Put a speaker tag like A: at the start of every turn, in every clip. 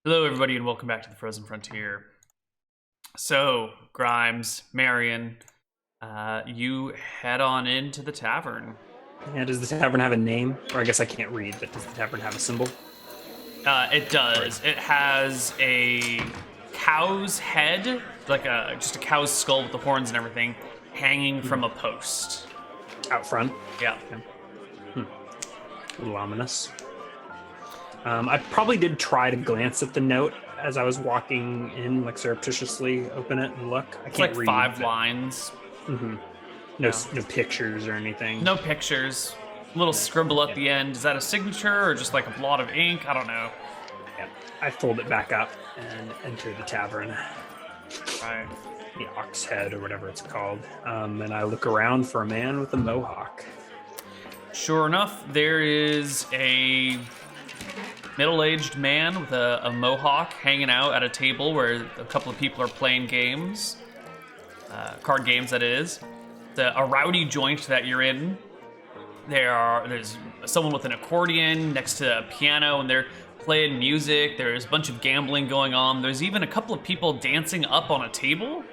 A: Hello, everybody, and welcome back to the Frozen Frontier. So, Grimes, Marion, you head on into the tavern.
B: Yeah, does the tavern have a name? Or I guess I can't read, but does the tavern have a symbol?
A: It does. It has a cow's head, like just a cow's skull with the horns and everything, hanging from a post.
B: Out front?
A: Yeah.
B: A little ominous. I probably did try to glance at the note as I was walking in, like surreptitiously open it and look. I
A: It's
B: can't
A: like
B: read.
A: 5 lines.
B: No pictures or anything.
A: No pictures. Little scribble at the end. Is that a signature or just like a blot of ink? I don't know.
B: Yeah. I fold it back up and enter the tavern.
A: Right.
B: The Ox Head or whatever it's called. And I look around for a man with a mohawk.
A: Sure enough, there is a middle-aged man with a mohawk hanging out at a table where a couple of people are playing games. Card games, that is. A rowdy joint that you're in. There's someone with an accordion next to a piano, and they're playing music. There's a bunch of gambling going on. There's even a couple of people dancing up on a table.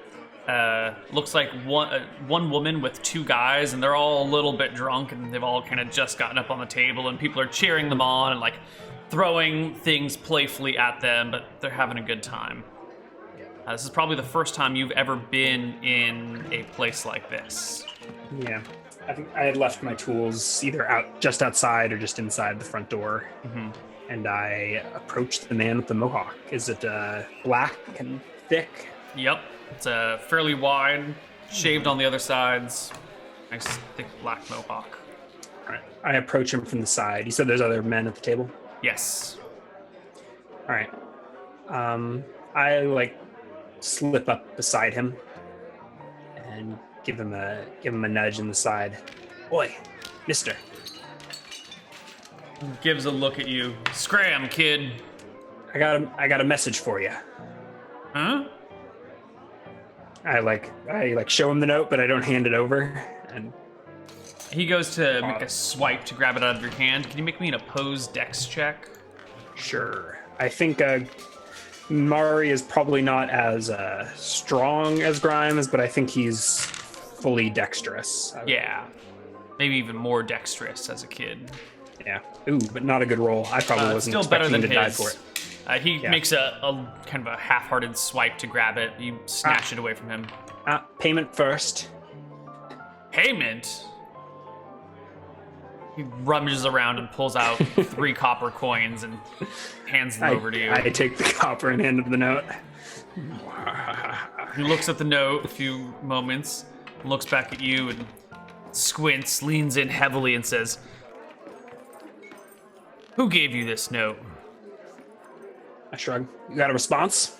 A: Looks like one woman with 2 guys, and they're all a little bit drunk, and they've all kind of just gotten up on the table, and people are cheering them on and like throwing things playfully at them, but they're having a good time. This is probably the first time you've ever been in a place like this.
B: Yeah. I think I had left my tools either just outside or just inside the front door. And I approached the man with the mohawk. Is it black and thick?
A: Yep. It's fairly wide, shaved on the other sides. Nice thick black mohawk.
B: All right. I approach him from the side. You said there's other men at the table?
A: Yes.
B: All right. I slip up beside him and give him a nudge in the side. Oi, mister.
A: Gives a look at you. Scram, kid.
B: I got a message for you.
A: Huh?
B: I show him the note, but I don't hand it over. And
A: he goes to make a swipe to grab it out of your hand. Can you make me an opposed dex check?
B: Sure. I think Mari is probably not as strong as Grimes, but I think he's fully dexterous.
A: Yeah. Maybe even more dexterous as a kid.
B: Yeah. Ooh, but not a good roll. I probably wasn't
A: still better
B: expecting
A: than
B: to die
A: his.
B: for it.
A: He makes a kind of a half-hearted swipe to grab it. You snatch it away from him.
B: Payment first.
A: Payment? He rummages around and pulls out 3 copper coins and hands them over to you.
B: I take the copper and hand him the note.
A: He looks at the note a few moments, looks back at you and squints, leans in heavily and says, "Who gave you this note?"
B: I shrug. You got a response?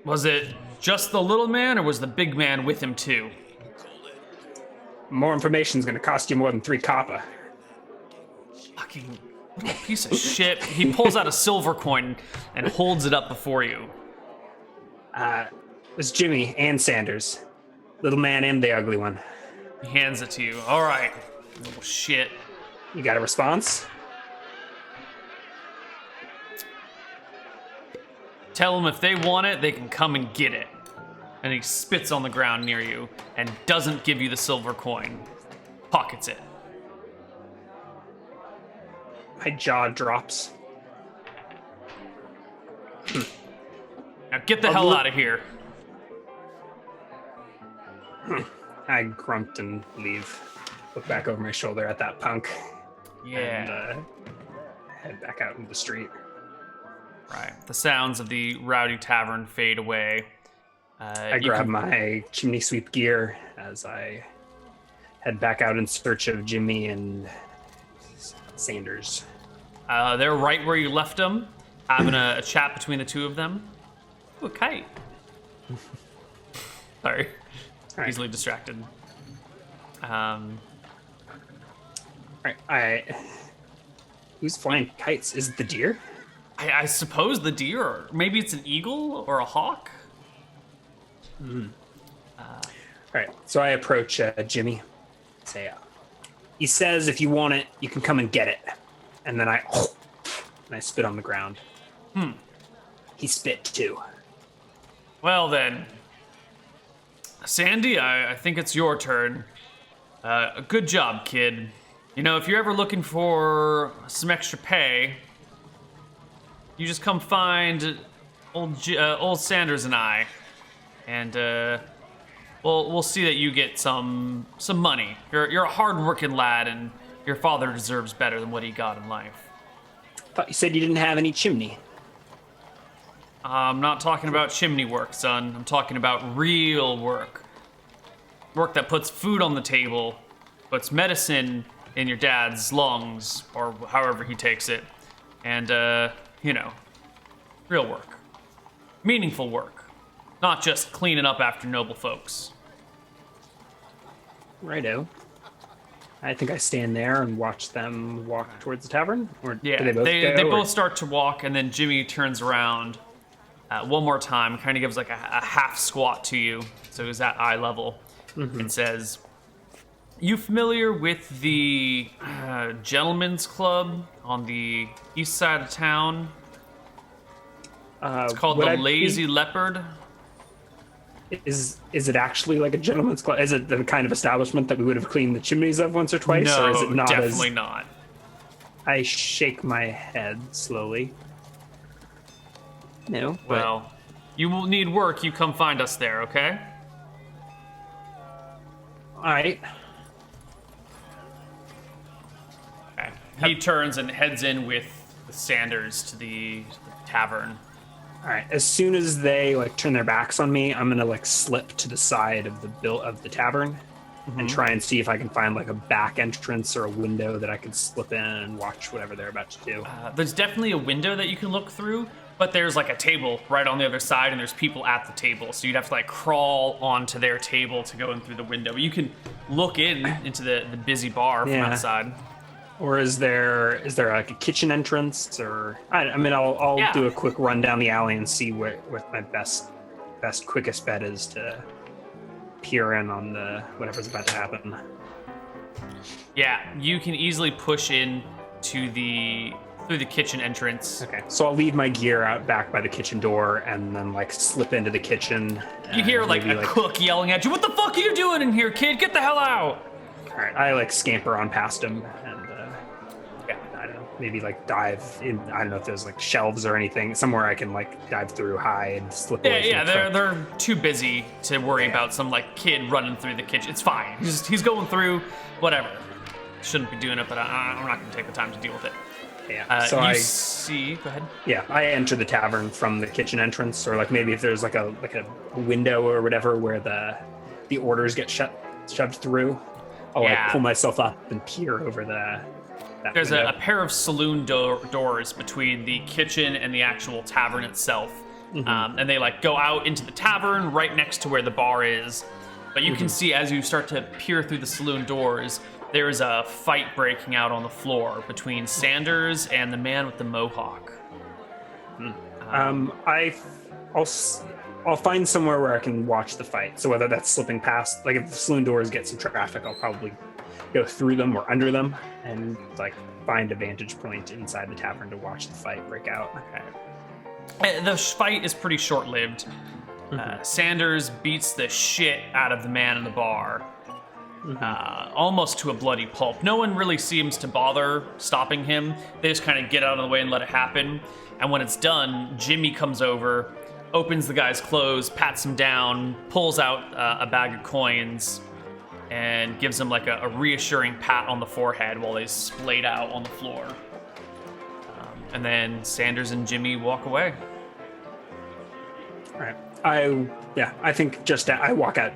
A: Was it just the little man, or was the big man with him too?
B: More information is going to cost you more than 3 copper.
A: Fucking little piece of shit. He pulls out a silver coin and holds it up before you.
B: It's Jimmy and Sanders. Little man and the ugly one.
A: He hands it to you. All right, little shit.
B: You got a response?
A: Tell them if they want it, they can come and get it. And he spits on the ground near you and doesn't give you the silver coin. Pockets it.
B: My jaw drops.
A: Now get the hell out of here.
B: I grunt and leave. Look back over my shoulder at that punk.
A: Yeah.
B: And head back out into the street.
A: Right. The sounds of the rowdy tavern fade away.
B: I grab my chimney sweep gear as I head back out in search of Jimmy and Sanders.
A: They're right where you left them, having a chat between the two of them. Ooh, a kite. Sorry.
B: Right.
A: Easily distracted.
B: Alright, who's flying kites? Is it the deer?
A: I suppose the deer, or maybe it's an eagle or a hawk.
B: Alright, so I approach Jimmy. Say, he says if you want it, you can come and get it. And then I spit on the ground. He spit too.
A: Well then, Sandy, I think it's your turn. Good job, kid. You know, if you're ever looking for some extra pay, you just come find old Sanders and I, and we'll see that you get some money. You're a hard-working lad, and your father deserves better than what he got in life.
B: Thought you said you didn't have any chimney.
A: I'm not talking about chimney work, son. I'm talking about real work. Work that puts food on the table, puts medicine in your dad's lungs, or however he takes it. And, you know, real work. Meaningful work. Not just cleaning up after noble folks.
B: Righto. I think I stand there and watch them walk towards the tavern. Or
A: Yeah,
B: do they both go,
A: they
B: or-
A: both start to walk, and then Jimmy turns around one more time, kind of gives like a half squat to you, so he's at eye level, and says, "You familiar with the Gentlemen's Club on the east side of town? It's called
B: would
A: the
B: I
A: Lazy Leopard."
B: Is it actually like a gentleman's club? Is it the kind of establishment that we would have cleaned the chimneys of once or twice?
A: No,
B: or is it not
A: definitely not.
B: I shake my head slowly. No. But
A: Well, you will need work. You come find us there, okay?
B: all right.
A: Okay. He turns and heads in with Sanders to the tavern.
B: All right. As soon as they like turn their backs on me, I'm gonna like slip to the side of the tavern and try and see if I can find like a back entrance or a window that I can slip in and watch whatever they're about to do.
A: There's definitely a window that you can look through, but there's like a table right on the other side, and there's people at the table, so you'd have to like crawl onto their table to go in through the window. But you can look into the busy bar from
B: Yeah.
A: outside.
B: Or is there like a kitchen entrance? Or I'll
A: Yeah.
B: do a quick run down the alley and see what my best quickest bet is to peer in on the whatever's about to happen.
A: Yeah, you can easily push in through the kitchen entrance.
B: Okay, so I'll leave my gear out back by the kitchen door and then like slip into the kitchen.
A: You hear like
B: maybe,
A: a cook yelling at you, "What the fuck are you doing in here, kid? Get the hell out!"
B: All right, I like scamper on past him and
A: Yeah.
B: I don't know, maybe like dive in. I don't know if there's like shelves or anything somewhere I can like dive through, hide, slip away.
A: Yeah,
B: from the cook.
A: they're too busy to worry about some like kid running through the kitchen. It's fine. He's going through, whatever. Shouldn't be doing it, but I'm not going to take the time to deal with it.
B: Yeah.
A: So
B: So
A: you
B: I
A: see. Go ahead.
B: Yeah, I enter the tavern from the kitchen entrance, or like maybe if there's like a window or whatever where the orders get shoved through, I'll
A: Yeah.
B: like pull myself up and peer over that
A: There's
B: window.
A: a pair of saloon doors between the kitchen and the actual tavern itself, and they like go out into the tavern right next to where the bar is. But you can see as you start to peer through the saloon doors, there is a fight breaking out on the floor between Sanders and the man with the mohawk.
B: I'll find somewhere where I can watch the fight. So whether that's slipping past, like if the saloon doors get some traffic, I'll probably go through them or under them and like find a vantage point inside the tavern to watch the fight break out.
A: The fight is pretty short-lived. Sanders beats the shit out of the man in the bar, almost to a bloody pulp. No one really seems to bother stopping him. They just kind of get out of the way and let it happen. And when it's done, Jimmy comes over, opens the guy's clothes, pats him down, pulls out a bag of coins, and gives him like a reassuring pat on the forehead while they splayed out on the floor. And then Sanders and Jimmy walk away.
B: All right. I think I walk out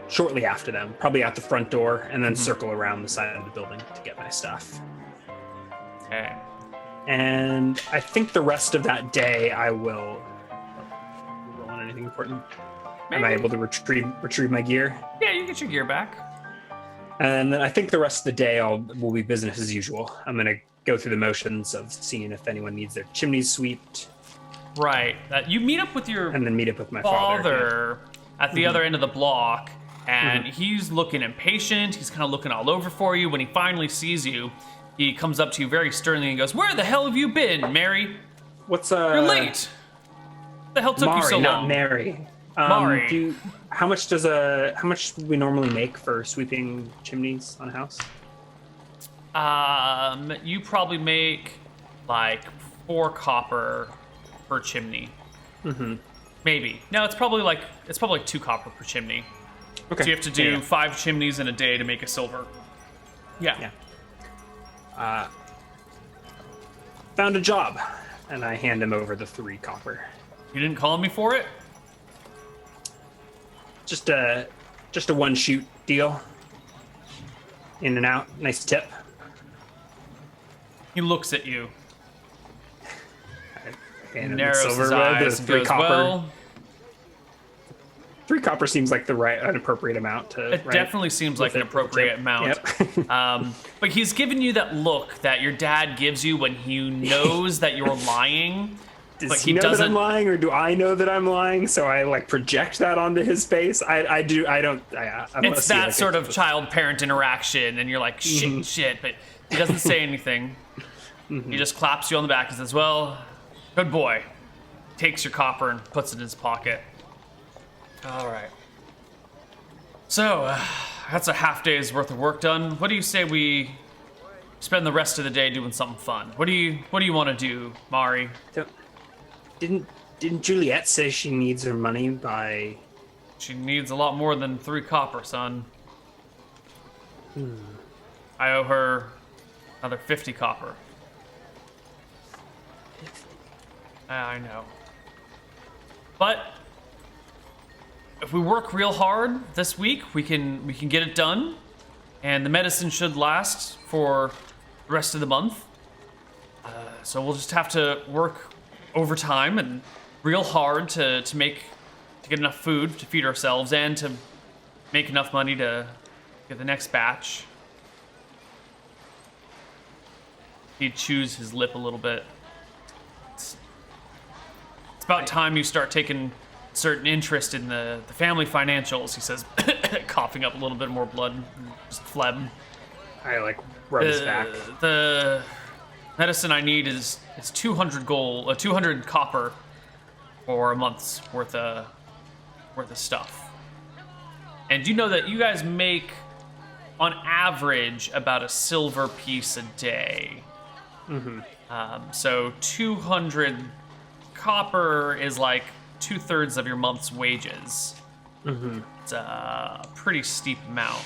B: shortly after them, probably out the front door, and then circle around the side of the building to get my stuff.
A: Okay.
B: And I think the rest of that day I will roll on anything important. Am I
A: Maybe.
B: able to retrieve my gear?
A: Yeah, you get your gear back.
B: And then I think the rest of the day will be business as usual. I'm gonna go through the motions of seeing if anyone needs their chimneys swept,
A: Right. You meet up with your
B: and then meet up with my father.
A: father at the other end of the block, and he's looking impatient. He's kind of looking all over for you. When he finally sees you, he comes up to you very sternly and goes, "Where the hell have you been, Mary?
B: What's
A: You're late." the hell took you
B: Mari,
A: so
B: not
A: long?
B: Mary.
A: Mari.
B: How much do we normally make for sweeping chimneys on a house?
A: You probably make like 4 copper per chimney.
B: Mm-hmm.
A: Maybe. No, it's probably like 2 copper per chimney.
B: Okay.
A: So you have to do 5 chimneys in a day to make a silver. Yeah.
B: Found a job, and I hand him over the 3 copper.
A: You didn't call me for it?
B: Just a 1-shoot deal. In and out, nice tip.
A: He looks at you.
B: I hand him the
A: Narrows his
B: silver,
A: eyes
B: the
A: and
B: 3
A: goes,
B: copper.
A: well,
B: 3 copper seems like an appropriate amount to.
A: it definitely seems like an appropriate amount.
B: Yep.
A: But he's giving you that look that your dad gives you when he knows that you're lying.
B: Does he know that I'm lying, or do I know that I'm lying? So I like project that onto his face. I do. I don't.
A: It's that sort of child-parent interaction, and you're like, shit, but he doesn't say anything. He just claps you on the back and says, well, good boy. Takes your copper and puts it in his pocket. All right. So, that's a half day's worth of work done. What do you say we spend the rest of the day doing something fun? What do you want to do, Mari?
B: Didn't Juliet say she needs her money by?
A: She needs a lot more than 3 copper, son. I owe her another 50 copper. I know. But if we work real hard this week, we can get it done, and the medicine should last for the rest of the month. So we'll just have to work overtime and real hard to get enough food to feed ourselves and to make enough money to get the next batch. He chews his lip a little bit. It's about time you start taking certain interest in the family financials, he says, coughing up a little bit more blood, just phlegm.
B: I like rub his back.
A: The medicine I need is 200 copper for a month's worth of stuff. And you know that you guys make, on average, about a silver piece a day. So 200 copper is like 2/3 of your month's wages. It's a pretty steep amount.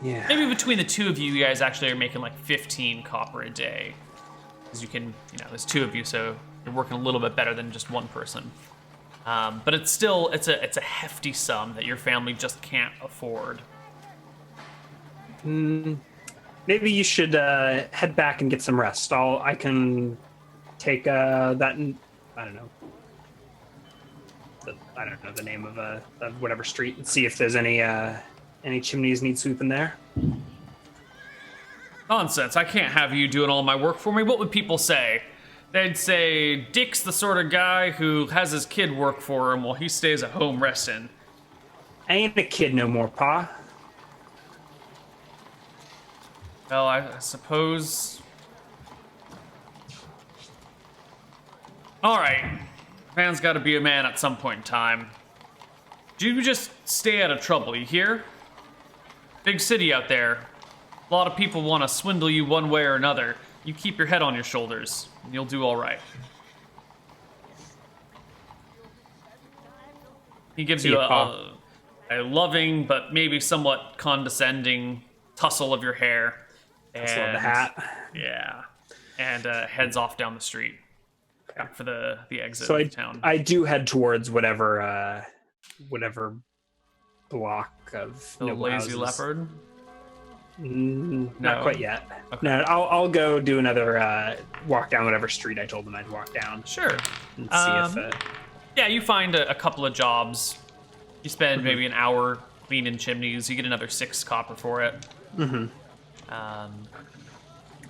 B: Yeah.
A: Maybe between the 2 of you, you guys actually are making like 15 copper a day. Because you can, there's 2 of you, so you're working a little bit better than just 1 person. But it's still, it's a hefty sum that your family just can't afford.
B: Maybe you should head back and get some rest. I can take that. I don't know. I don't know the name of whatever street and see if there's any chimneys need sweeping there.
A: Nonsense. I can't have you doing all my work for me. What would people say? They'd say, Dick's the sort of guy who has his kid work for him while he stays at home resting.
B: I ain't a kid no more, Pa.
A: Well, I suppose... Alright. Man's gotta be a man at some point in time. You just stay out of trouble, you hear? Big city out there. A lot of people want to swindle you one way or another. You keep your head on your shoulders, and you'll do all right. He gives you a loving, but maybe somewhat condescending tussle of your hair.
B: Tussle of the hat.
A: Yeah. And heads off down the street. Back for the exit
B: of
A: town.
B: I do head towards whatever block of
A: the
B: noble
A: Lazy
B: houses. Leopard.
A: No.
B: Not quite yet.
A: Okay.
B: No, I'll go do another walk down whatever street I told them I'd walk down.
A: Sure.
B: And see if
A: yeah, you find a couple of jobs. You spend maybe an hour cleaning chimneys. You get another 6 copper for it.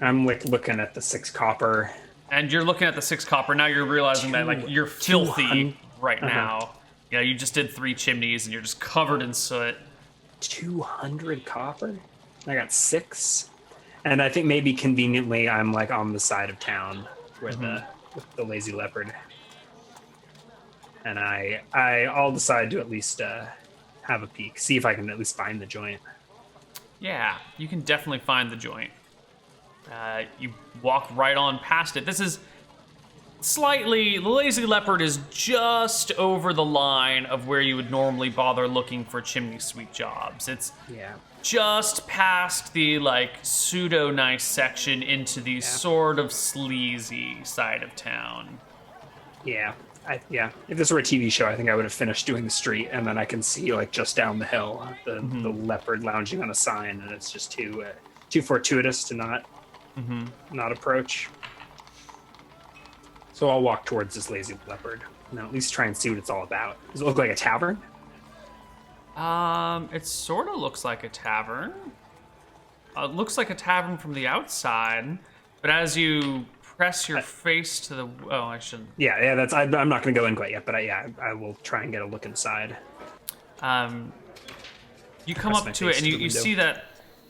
B: I'm like looking at the 6 copper.
A: And you're looking at the 6 copper. Now you're realizing that like you're filthy right now. You just did 3 chimneys and you're just covered in soot.
B: 200 copper? I got 6. And I think maybe conveniently I'm like on the side of town where with the Lazy Leopard. and I'll decide to at least have a peek, see if I can at least find the joint.
A: Yeah, you can definitely find the joint. You walk right on past it. This is the Lazy Leopard is just over the line of where you would normally bother looking for chimney sweep jobs. It's just past the pseudo nice section into the sort of sleazy side of town.
B: Yeah. If this were a TV show, I think I would have finished doing the street, and then I can see just down the hill the leopard lounging on a sign, and it's just too fortuitous to not approach. So I'll walk towards this Lazy Leopard and at least try and see what it's all about. Does it look like a tavern?
A: It sort of looks like a tavern. It looks like a tavern from the outside, but as you press your face to the... Oh, I shouldn't...
B: Yeah, I'm not going to go in quite yet, but I will try and get a look inside.
A: You come up to it, and you see that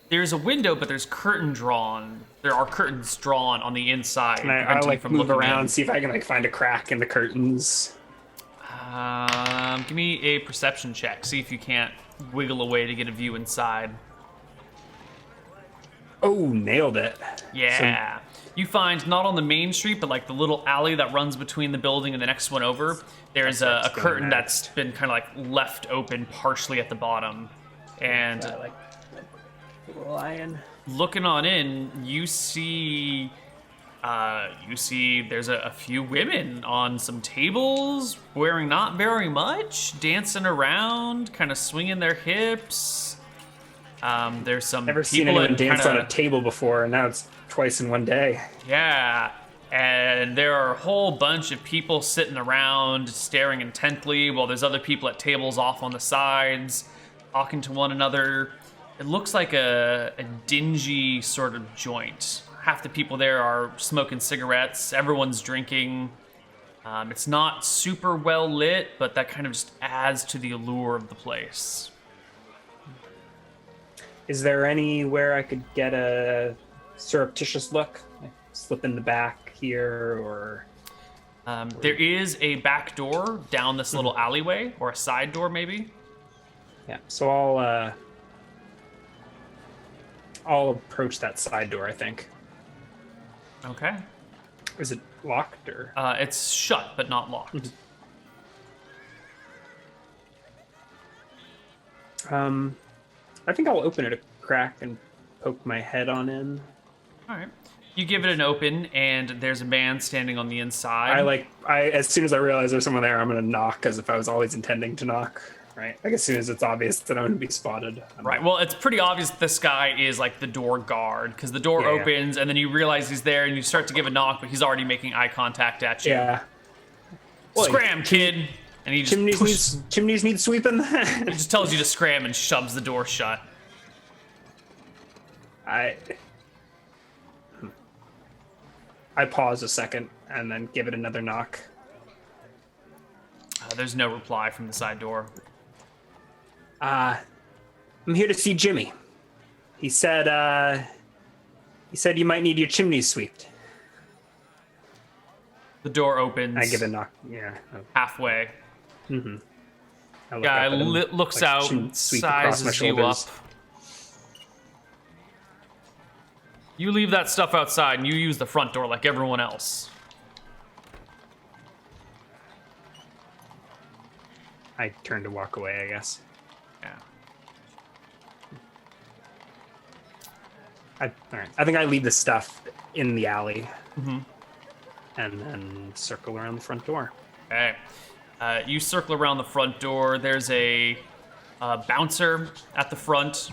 A: there's a window, but there's curtain drawn. There are curtains drawn on the inside.
B: Can I move around, see if I can find a crack in the curtains?
A: Give me a perception check. See if you can't wiggle away to get a view inside.
B: Oh, nailed it.
A: Yeah. You find, not on the main street, but the little alley that runs between the building and the next one over, there's a curtain that's been kind of left open partially at the bottom. And
B: lion.
A: Looking on in, you see there's a few women on some tables, wearing not very much, dancing around, kind of swinging their hips. There's some
B: Never seen anyone dance on a table before, and now it's twice in one day.
A: Yeah, and there are a whole bunch of people sitting around, staring intently, while there's other people at tables off on the sides, talking to one another. It looks like a dingy sort of joint. Half the people there are smoking cigarettes. Everyone's drinking. It's not super well lit, but that kind of just adds to the allure of the place.
B: Is there anywhere I could get a surreptitious look? Like slip in the back here, or...
A: There is a back door down this little alleyway, or a side door maybe.
B: Yeah, so I'll approach that side door, I think.
A: Okay.
B: Is it locked, or...?
A: It's shut, but not locked.
B: I think I'll open it a crack and poke my head on in.
A: All right. You give it an open, and there's a man standing on the inside.
B: As soon as I realize there's someone there, I'm going to knock, as if I was always intending to knock. Right? As soon as it's obvious that I'm going to be spotted.
A: Right. Well, it's pretty obvious that this guy is the door guard, because the door opens, and then you realize he's there, and you start to give a knock, but he's already making eye contact at you.
B: Yeah.
A: Scram, kid! And he just
B: chimneys need sweeping.
A: He just tells you to scram and shoves the door shut.
B: I pause a second and then give it another knock.
A: There's no reply from the side door.
B: I'm here to see Jimmy. He said you might need your chimneys swept.
A: The door opens.
B: I give a knock. Yeah.
A: Halfway.
B: Mm-hmm.
A: Guy looks out, sizes you up. You leave that stuff outside, and you use the front door like everyone else.
B: I turn to walk away, I guess.
A: Yeah.
B: All right. I think I leave the stuff in the alley.
A: Mm-hmm.
B: And then circle around the front door.
A: Okay. You circle around the front door. There's a bouncer at the front.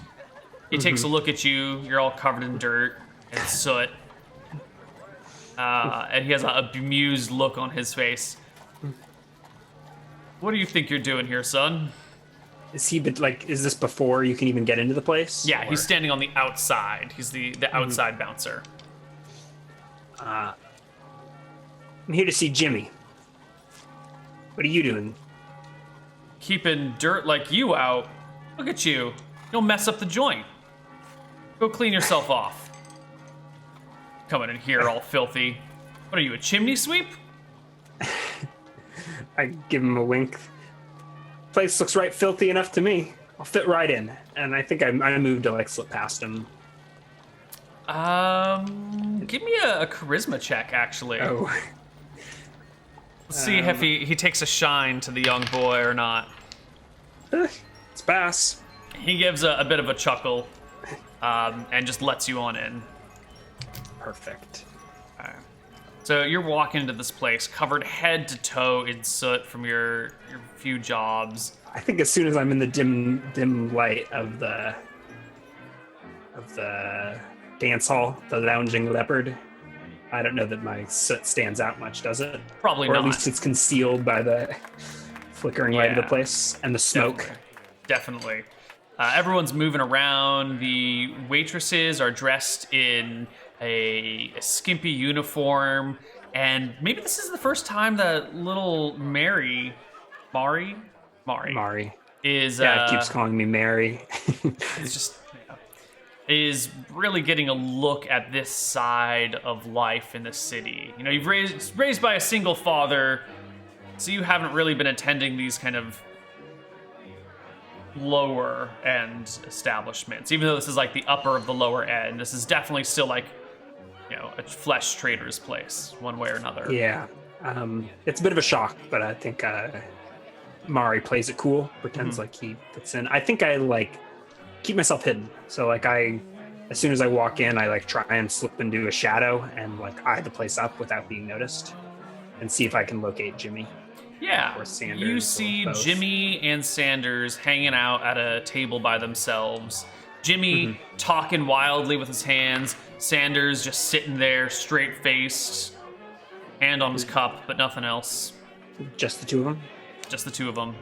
A: He takes a look at you. You're all covered in dirt and soot. And he has a bemused look on his face. What do you think you're doing here, son?
B: Is this before you can even get into the place?
A: Yeah, he's standing on the outside. He's the outside bouncer.
B: I'm here to see Jimmy. What are you doing?
A: Keeping dirt like you out. Look at you. You'll mess up the joint. Go clean yourself off. Coming in here all filthy. What are you, a chimney sweep?
B: I give him a wink. Place looks right filthy enough to me. I'll fit right in. And I think I moved to like slip past him.
A: Give me a charisma check, actually.
B: Oh.
A: Let's see if he takes a shine to the young boy or not.
B: It's pass.
A: He gives a bit of a chuckle, and just lets you on in.
B: Perfect.
A: Alright. So you're walking into this place covered head to toe in soot from your few jobs.
B: I think as soon as I'm in the dim light of the dance hall, the lounging Leopard, I don't know that my soot stands out much, does it?
A: Probably
B: or
A: not.
B: Or at least it's concealed by the flickering light of the place and the smoke.
A: Definitely. Everyone's moving around. The waitresses are dressed in a skimpy uniform, and maybe this is the first time that little Mari is
B: it keeps calling me Mary.
A: it's just is really getting a look at this side of life in the city. You know, you've raised by a single father, so you haven't really been attending these kind of lower end establishments. Even though this is like the upper of the lower end, this is definitely still like, you know, a flesh trader's place, one way or another.
B: Yeah. It's a bit of a shock, but I think Mari plays it cool, pretends like he fits in. I think I like keep myself hidden. So like as soon as I walk in, I like try and slip into a shadow and like eye the place up without being noticed and see if I can locate Jimmy.
A: Yeah,
B: or Sanders,
A: you see Jimmy and Sanders hanging out at a table by themselves. Jimmy talking wildly with his hands. Sanders just sitting there, straight-faced, hand on his cup, but nothing else.
B: Just the two of them?
A: Just the two of them.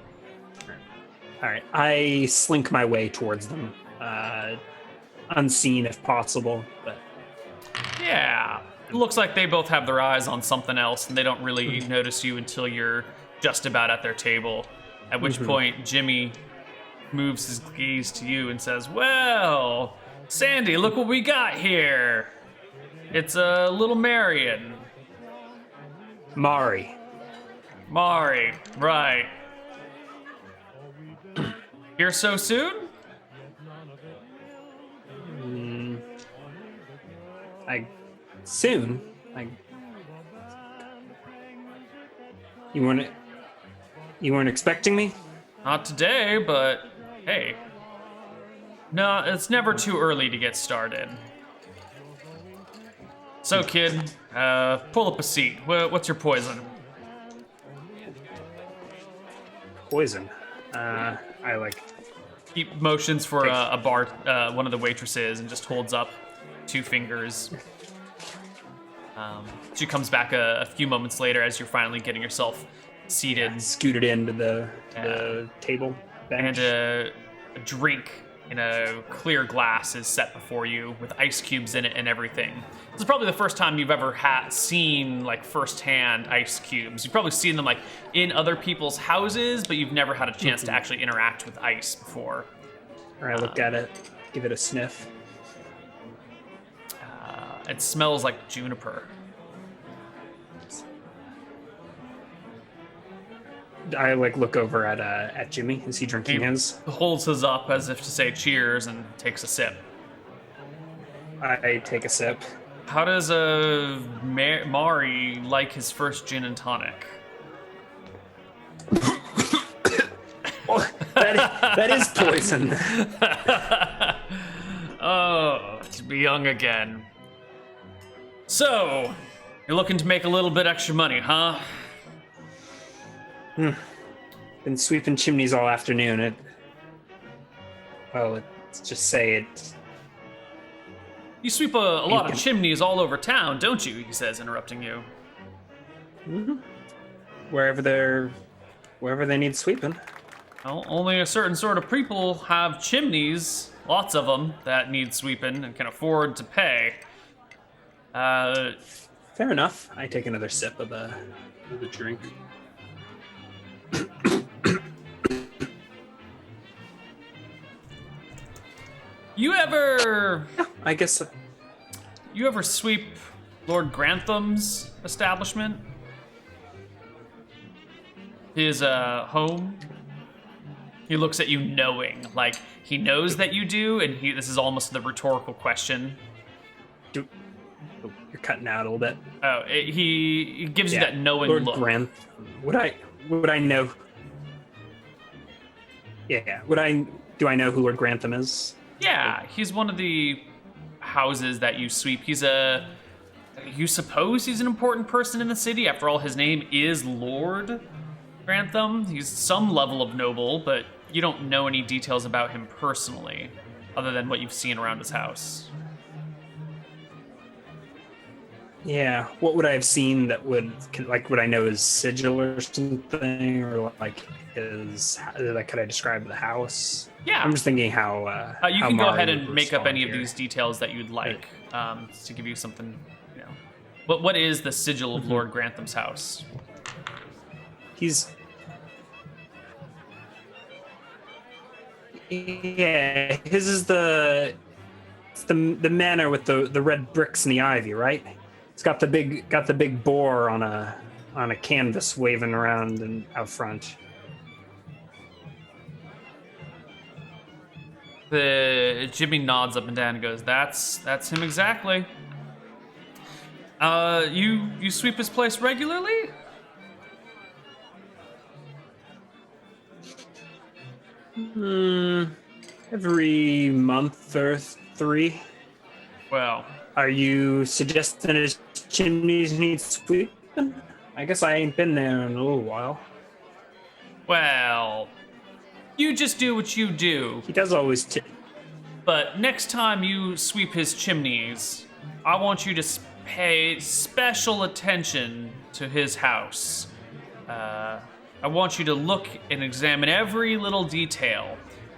B: All right, I slink my way towards them, unseen if possible, but...
A: Yeah, it looks like they both have their eyes on something else, and they don't really notice you until you're just about at their table, at which point Jimmy moves his gaze to you and says, "Well, Sandy, look what we got here. It's a little Marion."
B: Mari,
A: right. Here so soon?
B: Soon? You weren't expecting me?
A: Not today, but hey. No, it's never too early to get started. So, kid, pull up a seat. What's your poison?
B: Poison. I like...
A: He motions for a bar, one of the waitresses, and just holds up 2 fingers. She comes back a few moments later as you're finally getting yourself seated.
B: Scooted into the table bench.
A: And a drink in a clear glass is set before you with ice cubes in it and everything. This is probably the first time you've ever seen like firsthand ice cubes. You've probably seen them like in other people's houses, but you've never had a chance to actually interact with ice before.
B: All right, look at it, give it a sniff.
A: It smells like juniper.
B: I like look over at Jimmy. Is he drinking his?
A: Holds his up as if to say cheers and takes a sip.
B: I take a sip.
A: How does Mari like his first gin and tonic?
B: Well, that is poison.
A: Oh, to be young again. So, you're looking to make a little bit extra money, huh?
B: Been sweeping chimneys all afternoon. Let's just say it.
A: You sweep a lot of chimneys all over town, don't you? He says, interrupting you.
B: Wherever they need sweeping.
A: Well, only a certain sort of people have chimneys, lots of them, that need sweeping and can afford to pay.
B: Fair enough. I take another sip of the drink.
A: You ever...
B: I guess so.
A: You ever sweep Lord Grantham's establishment? his home. He looks at you knowing, like he knows that you do, and this is almost the rhetorical question.
B: Oh, you're cutting out a little bit.
A: Oh, he gives you that knowing
B: Lord
A: look.
B: Grantham. Would I know? Yeah. Do I know who Lord Grantham is?
A: Yeah, he's one of the houses that you sweep. You suppose he's an important person in the city. After all, his name is Lord Grantham. He's some level of noble, but you don't know any details about him personally, other than what you've seen around his house.
B: Yeah. What would I have seen that would I know his sigil or something, or could I describe the house?
A: Yeah.
B: I'm just thinking how.
A: You
B: how
A: can go
B: Mari
A: ahead
B: would
A: and make up any
B: respond
A: of
B: here.
A: these details that you'd like to give you something. What is the sigil of Lord Grantham's house?
B: His is the manor with the red bricks and the ivy, right? It's got the big boar on a canvas waving around and out front.
A: Jimmy nods up and down and goes, "That's him exactly." You sweep his place regularly?
B: Every month or 3.
A: Well,
B: Are you suggesting his chimneys need sweeping? I guess I ain't been there in a little while.
A: well, you just do what you do.
B: He does always
A: But next time you sweep his chimneys, I want you to pay special attention to his house. I want you to look and examine every little detail.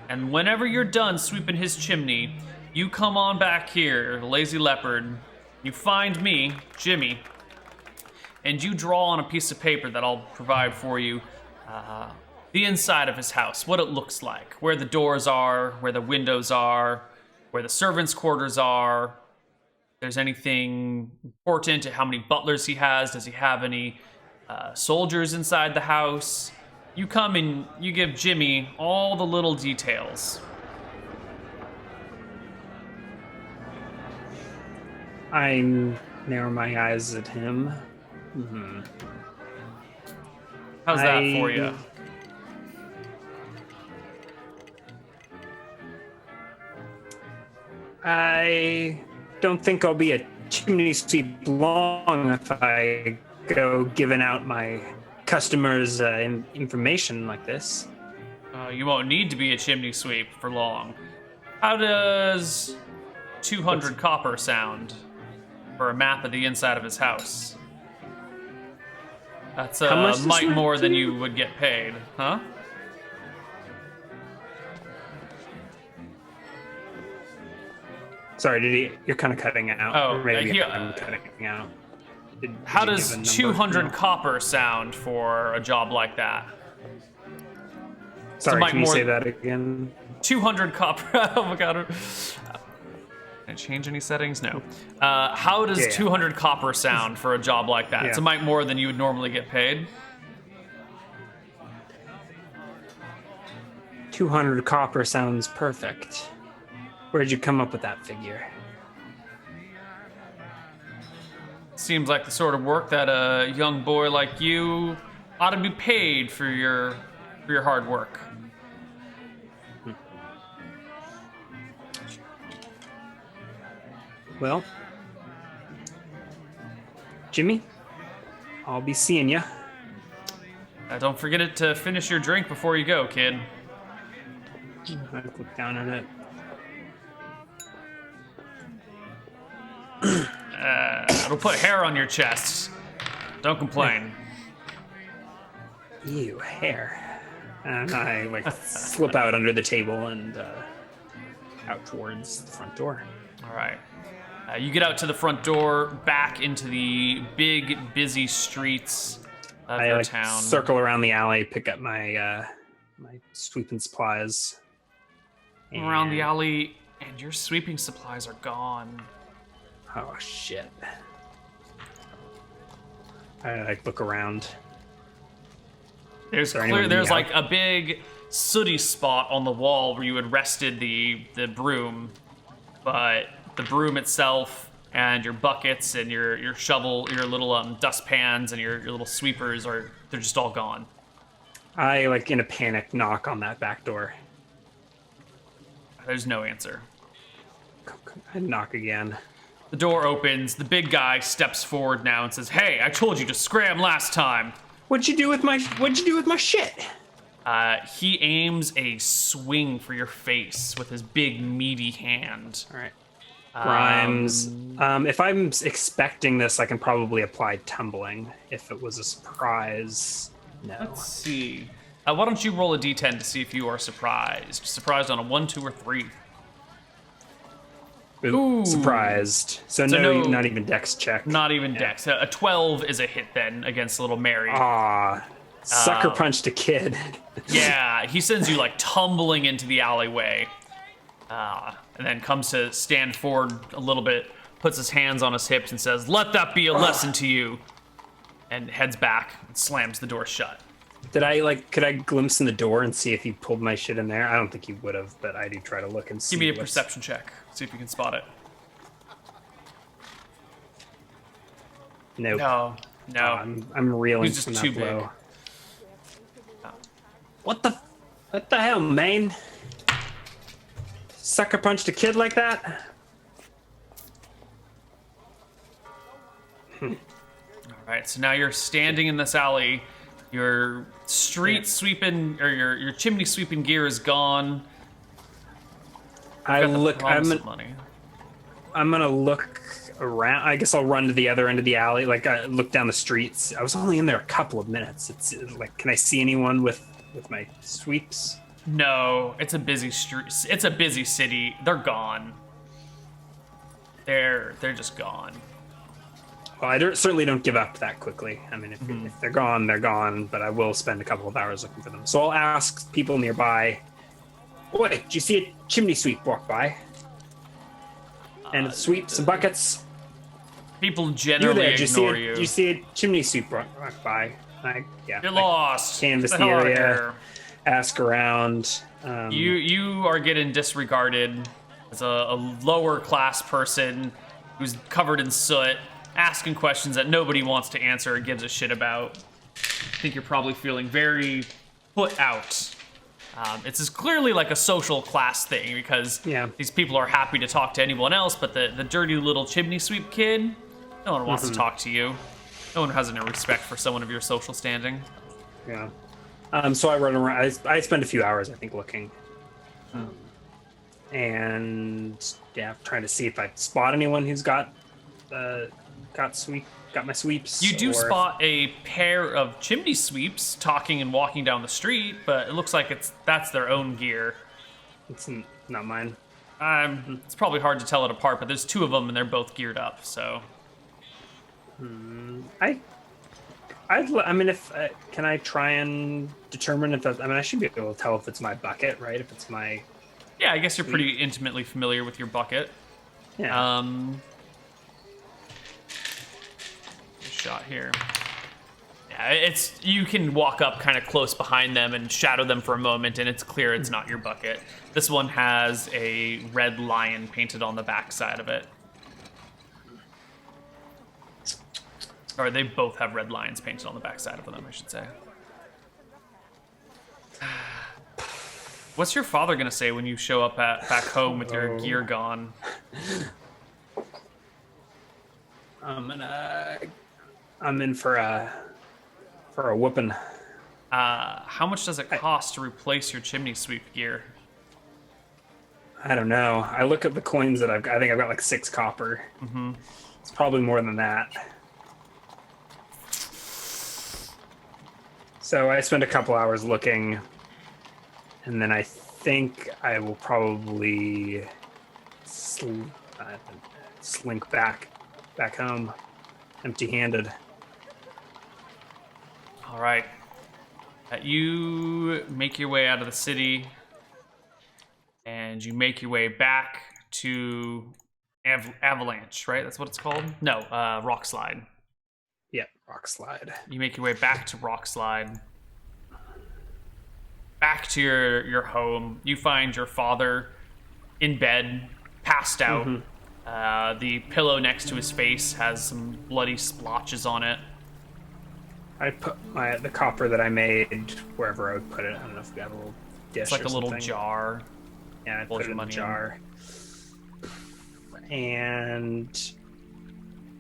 A: And whenever you're done sweeping his chimney, you come on back here, Lazy Leopard. You find me, Jimmy, and you draw on a piece of paper that I'll provide for you the inside of his house, what it looks like, where the doors are, where the windows are, where the servants' quarters are. If there's anything important, how many butlers he has, does he have any soldiers inside the house? You come and you give Jimmy all the little details.
B: I narrow my eyes at him.
A: How's that for you?
B: I don't think I'll be a chimney sweep long if I go giving out my customers information like this.
A: You won't need to be a chimney sweep for long. How does 200 copper sound for a map of the inside of his house? That's a mite more than you would get paid, huh?
B: Sorry, you're kind of cutting out.
A: Oh,
B: or maybe I'm cutting out.
A: How does 200 copper sound for a job like that?
B: Sorry, can you say that again?
A: 200 copper. Oh my god. Can I change any settings? No. How does 200 copper sound for a job like that? It's a mite more than you would normally get paid.
B: 200 copper sounds perfect. Where'd you come up with that figure?
A: Seems like the sort of work that a young boy like you ought to be paid for your hard work.
B: Well, Jimmy, I'll be seeing ya.
A: Don't forget it to finish your drink before you go, kid.
B: I look down at it.
A: It'll put hair on your chest. Don't complain.
B: Ew, hair. And I slip out under the table and out towards the front door.
A: All right. You get out to the front door, back into the big, busy streets of their town.
B: Circle around the alley, pick up my my sweeping supplies.
A: Around the alley, and your sweeping supplies are gone.
B: Oh shit! I look around.
A: There's like a big sooty spot on the wall where you had rested the broom, but the broom itself and your buckets and your shovel, your little dustpans and your little sweepers they're just all gone.
B: I, like, in a panic, knock on that back door.
A: There's no answer.
B: I knock again.
A: The door opens. The big guy steps forward now and says, "Hey, I told you to scram last time."
B: What'd you do with my shit?
A: He aims a swing for your face with his big meaty hand.
B: All right. Grimes. If I'm expecting this, I can probably apply tumbling. If it was a surprise, no.
A: Let's see. Why don't you roll a d10 to see if you are surprised? Surprised on a 1, 2, or 3.
B: Ooh. Surprised. So no, not even dex check.
A: Not even dex. A 12 is a hit then against little Mary.
B: Sucker punched a kid.
A: Yeah, he sends you like tumbling into the alleyway. And then comes to stand forward a little bit, puts his hands on his hips and says, "Let that be a lesson to you." And heads back and slams the door shut.
B: Could I glimpse in the door and see if he pulled my shit in there? I don't think he would have, but I do try to look and see.
A: Give me a perception check. See if you can spot it.
B: Nope.
A: No.
B: I'm reeling
A: He's just
B: from that
A: too
B: blow.
A: big.
B: What the hell, man? Sucker punched a kid like that?
A: All right, so now you're standing in this alley. Your street sweeping or your chimney sweeping gear is gone.
B: I'm gonna look around. I guess I'll run to the other end of the alley. Like, look down the streets. I was only in there a couple of minutes. It's like, can I see anyone with my sweeps?
A: No, it's a busy street. It's a busy city. They're gone. They're just gone.
B: Well, I certainly don't give up that quickly. I mean, if they're gone, they're gone. But I will spend a couple of hours looking for them. So I'll ask people nearby. Boy, did you see a chimney sweep walk by? And sweep some buckets.
A: People generally ignore you.
B: Did you see a chimney sweep walk by?
A: You're lost.
B: Canvass the area. Ask around.
A: You are getting disregarded as a lower class person who's covered in soot, asking questions that nobody wants to answer or gives a shit about. I think you're probably feeling very put out. It's clearly like a social class thing because these people are happy to talk to anyone else, but the dirty little chimney sweep kid, no one wants to talk to you. No one has any respect for someone of your social standing.
B: Yeah. So I run around. I spend a few hours, I think, looking. And trying to see if I spot anyone who's got my sweeps.
A: You do spot a pair of chimney sweeps talking and walking down the street, but it looks like that's their own gear.
B: It's not mine.
A: It's probably hard to tell it apart, but there's two of them and they're both geared up. So,
B: can I try and determine if that's? I mean, I should be able to tell if it's my bucket, right? If it's my.
A: Yeah, I guess you're pretty intimately familiar with your bucket.
B: Yeah.
A: Shot here. Yeah, you can walk up kind of close behind them and shadow them for a moment, and it's clear it's not your bucket. This one has a red lion painted on the back side of it. Or they both have red lions painted on the back side of them, I should say. What's your father gonna say when you show up back home with your gear gone?
B: I'm in for a whooping.
A: How much does it cost to replace your chimney sweep gear?
B: I don't know. I look at the coins that I think I've got like 6 copper. Mm-hmm. It's probably more than that. So I spend a couple hours looking, and then I think I will probably slink back home, empty-handed.
A: All right. You make your way out of the city, and you make your way back to Avalanche, right? That's what it's called? No, Rock Slide.
B: Yeah, Rock Slide.
A: You make your way back to Rock Slide. back to your home. You find your father in bed, passed out. The pillow next to his face has some bloody splotches on it.
B: I put the copper that I made wherever I would put it. I don't know if we have a little dish.
A: It's like
B: or
A: a little
B: something.
A: jar.
B: Yeah, I put it in the jar. And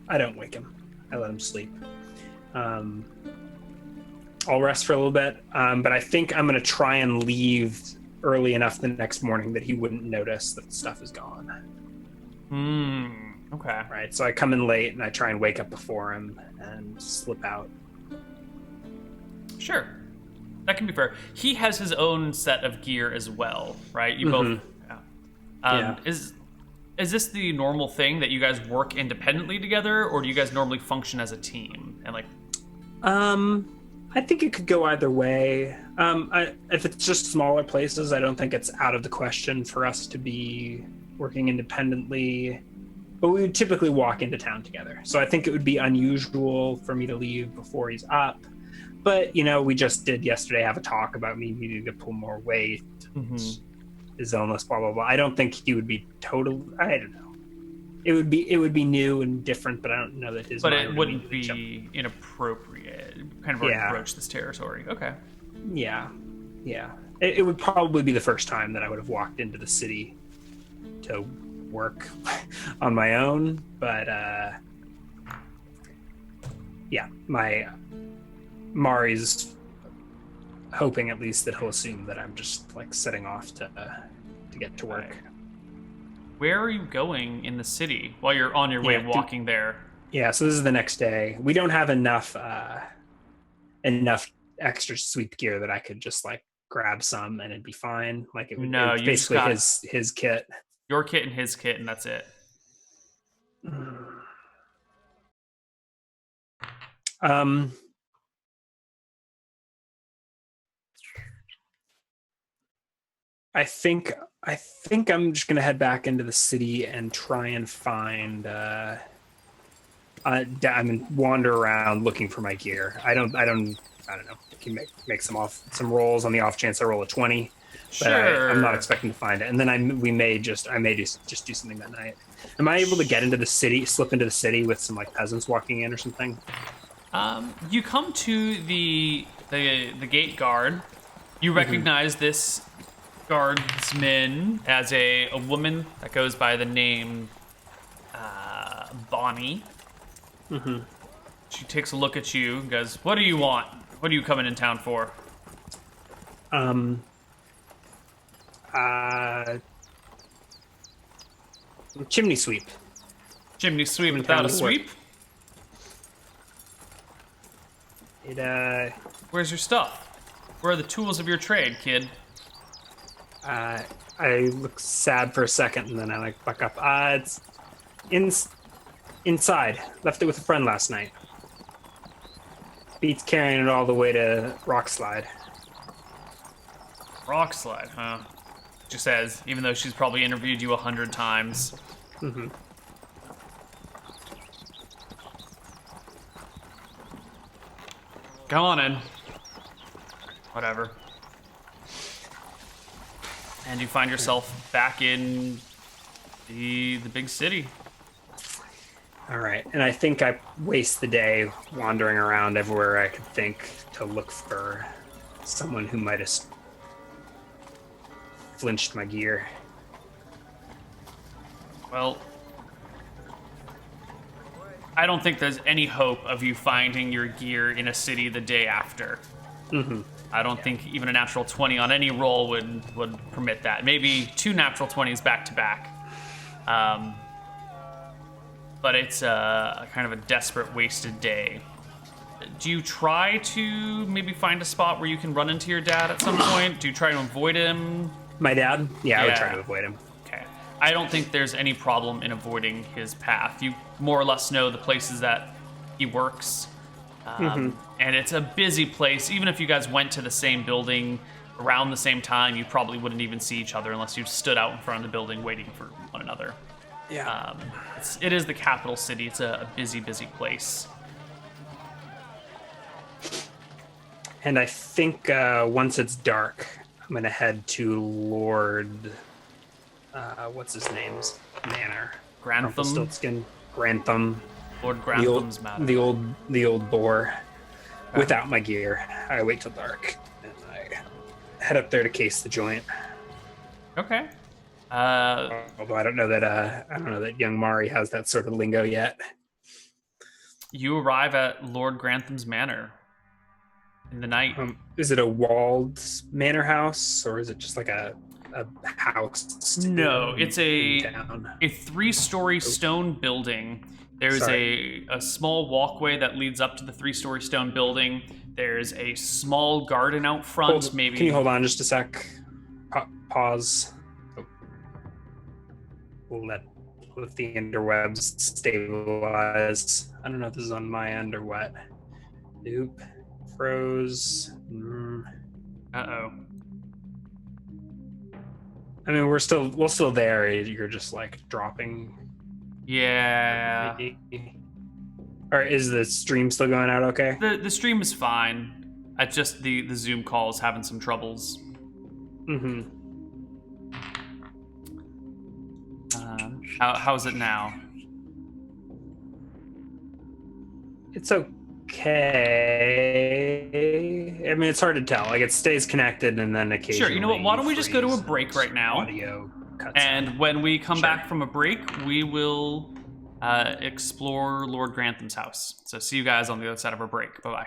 B: I don't wake him. I let him sleep. I'll rest for a little bit, but I think I'm going to try and leave early enough the next morning that he wouldn't notice that the stuff is gone.
A: Okay.
B: Right, so I come in late and I try and wake up before him and slip out.
A: Sure. That can be fair. He has his own set of gear as well, right? You both... Yeah. Is this the normal thing that you guys work independently together, or do you guys normally function as a team? And
B: I think it could go either way. If it's just smaller places, I don't think it's out of the question for us to be working independently. But we would typically walk into town together. So I think it would be unusual for me to leave before he's up. But, we just did yesterday have a talk about me needing to pull more weight. His illness, blah, blah, blah. I don't think he would be I don't know. It would be new and different, but I don't know that his.
A: But it wouldn't be inappropriate. Kind of already approach this territory. Okay.
B: Yeah. It would probably be the first time that I would have walked into the city to work on my own. But Mari's hoping at least that he'll assume that I'm just setting off to get to work.
A: Where are you going in the city while you're on your way walking there?
B: Yeah, so this is the next day. We don't have enough extra sweep gear that I could just grab some and it'd be fine. It would basically his kit.
A: Your kit and his kit, and that's it. I think I'm just gonna head back into the city and try and find. Wander around looking for my gear. I don't know. Can make some rolls on the off chance I roll a 20. But sure.
B: I'm not expecting to find it. And then I may just do something that night. Am I able to get into the city, slip into the city with some peasants walking in or something?
A: You come to the gate guard. You recognize this guardsman as a woman that goes by the name Bonnie. She takes a look at you and goes, "What do you want? What are you coming in town for?"
B: Chimney sweep.
A: Chimney sweep without a sweep? Where's your stuff? Where are the tools of your trade, kid?
B: I look sad for a second and then I buck up. It's inside. Left it with a friend last night. Beats carrying it all the way to Rockslide.
A: Rockslide, huh? She says, even though she's probably interviewed you 100 times.
B: Come
A: on in. Whatever. And you find yourself back in the big city.
B: All right, and I think I waste the day wandering around everywhere I could think to look for someone who might have flinched my gear.
A: Well, I don't think there's any hope of you finding your gear in a city the day after. I don't think even a natural 20 on any roll would permit that. Maybe 2 natural 20s back to back. But it's a kind of a desperate, wasted day. Do you try to maybe find a spot where you can run into your dad at some point? Do you try to avoid him?
B: My dad? Yeah, I would try to avoid him.
A: Okay. I don't think there's any problem in avoiding his path. You more or less know the places that he works. And it's a busy place. Even if you guys went to the same building around the same time, you probably wouldn't even see each other unless you stood out in front of the building waiting for one another.
B: Yeah.
A: It is the capital city. It's a busy, busy place.
B: And I think once it's dark, I'm gonna head to Lord. What's his name's manor?
A: Grantham.
B: Rumpelstiltskin, Grantham.
A: Lord Grantham's manor.
B: The old boar. Okay. Without my gear, I wait till dark and I head up there to case the joint.
A: Okay.
B: Although I don't know that young Mari has that sort of lingo yet.
A: You arrive at Lord Grantham's manor in the night.
B: Is it a walled manor house, or is it just like a house?
A: No, it's a 3-story stone building. There's a small walkway that leads up to the 3-story stone building. There's a small garden out front. Maybe.
B: Can you hold on just a sec? Pause. Let the interwebs stabilize. I don't know if this is on my end or what. Nope. Froze.
A: Uh-oh.
B: I mean, we're still there. You're just like dropping.
A: Yeah.
B: Or is the stream still going out okay?
A: The stream is fine. I just the Zoom call is having some troubles.
B: Mm-hmm.
A: How's it now?
B: It's okay. I mean, it's hard to tell. Like, it stays connected and then occasionally...
A: Sure, you know what? Why don't we just go to a break right now?
B: Audio cuts
A: and
B: out.
A: When we come back from a break, we will explore Lord Grantham's house. So see you guys on the other side of our break. Bye-bye.